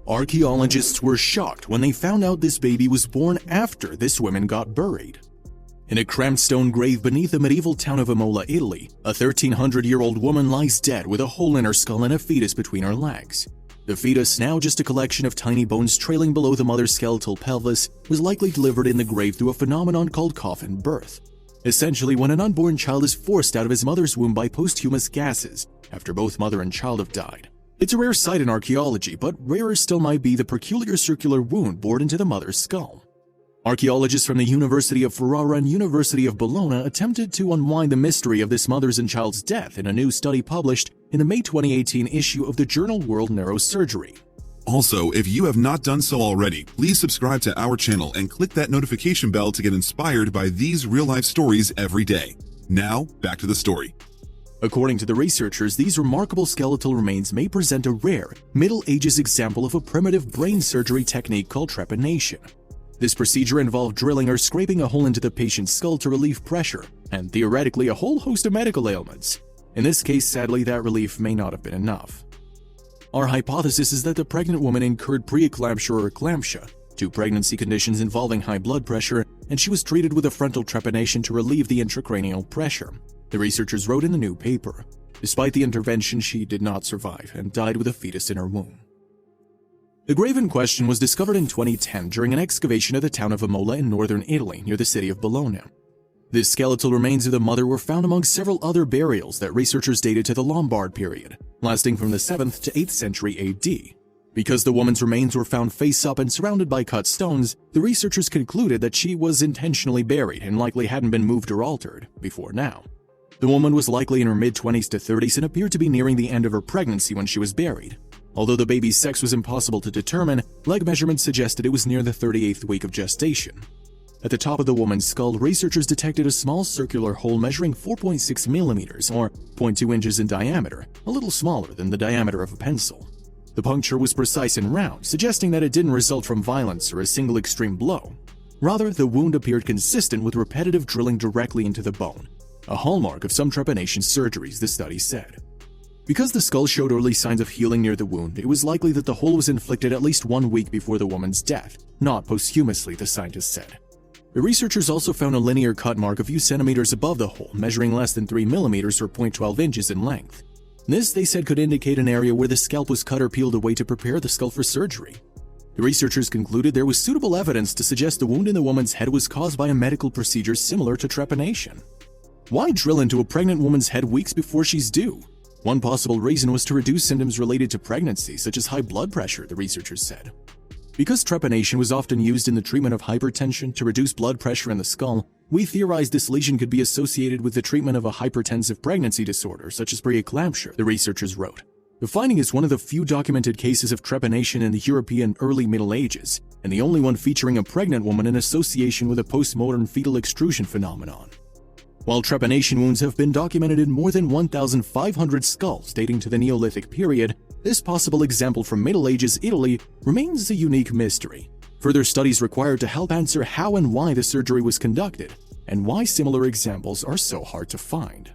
Archaeologists were shocked when they found out this baby was born after this woman got buried. In a cramped stone grave beneath the medieval town of Imola, Italy, a 1,300-year-old woman lies dead with a hole in her skull and a fetus between her legs. The fetus, now just a collection of tiny bones trailing below the mother's skeletal pelvis, was likely delivered in the grave through a phenomenon called coffin birth. Essentially, when an unborn child is forced out of his mother's womb by posthumous gases after both mother and child have died. It's a rare sight in archaeology, but rarer still might be the peculiar circular wound bored into the mother's skull. Archaeologists from the University of Ferrara and University of Bologna attempted to unwind the mystery of this mother's and child's death in a new study published in the May 2018 issue of the journal World Neurosurgery. Also, if you have not done so already, please subscribe to our channel and click that notification bell to get inspired by these real-life stories every day. Now, back to the story. According to the researchers, these remarkable skeletal remains may present a rare, Middle Ages example of a primitive brain surgery technique called trepanation. This procedure involved drilling or scraping a hole into the patient's skull to relieve pressure, and theoretically a whole host of medical ailments. In this case, sadly, that relief may not have been enough. Our hypothesis is that the pregnant woman incurred preeclampsia or eclampsia, two pregnancy conditions involving high blood pressure, and she was treated with a frontal trepanation to relieve the intracranial pressure, the researchers wrote in the new paper. Despite the intervention, she did not survive and died with a fetus in her womb. The grave in question was discovered in 2010 during an excavation of the town of Imola in northern Italy near the city of Bologna. The skeletal remains of the mother were found among several other burials that researchers dated to the Lombard period, lasting from the 7th to 8th century AD. Because the woman's remains were found face up and surrounded by cut stones, the researchers concluded that she was intentionally buried and likely hadn't been moved or altered before now. The woman was likely in her mid-20s to 30s and appeared to be nearing the end of her pregnancy when she was buried. Although the baby's sex was impossible to determine, leg measurements suggested it was near the 38th week of gestation. At the top of the woman's skull, researchers detected a small circular hole measuring 4.6 millimeters or 0.2 inches in diameter, a little smaller than the diameter of a pencil. The puncture was precise and round, suggesting that it didn't result from violence or a single extreme blow. Rather, the wound appeared consistent with repetitive drilling directly into the bone, a hallmark of some trepanation surgeries, the study said. Because the skull showed early signs of healing near the wound, it was likely that the hole was inflicted at least 1 week before the woman's death, not posthumously, the scientists said. The researchers also found a linear cut mark a few centimeters above the hole, measuring less than 3 millimeters or 0.12 inches in length. This, they said, could indicate an area where the scalp was cut or peeled away to prepare the skull for surgery. The researchers concluded there was suitable evidence to suggest the wound in the woman's head was caused by a medical procedure similar to trepanation. Why drill into a pregnant woman's head weeks before she's due? One possible reason was to reduce symptoms related to pregnancy, such as high blood pressure, the researchers said. Because trepanation was often used in the treatment of hypertension to reduce blood pressure in the skull, we theorized this lesion could be associated with the treatment of a hypertensive pregnancy disorder, such as preeclampsia, the researchers wrote. The finding is one of the few documented cases of trepanation in the European early Middle Ages, and the only one featuring a pregnant woman in association with a postmodern fetal extrusion phenomenon. While trepanation wounds have been documented in more than 1,500 skulls dating to the Neolithic period, this possible example from Middle Ages Italy remains a unique mystery. Further studies required to help answer how and why the surgery was conducted, and why similar examples are so hard to find.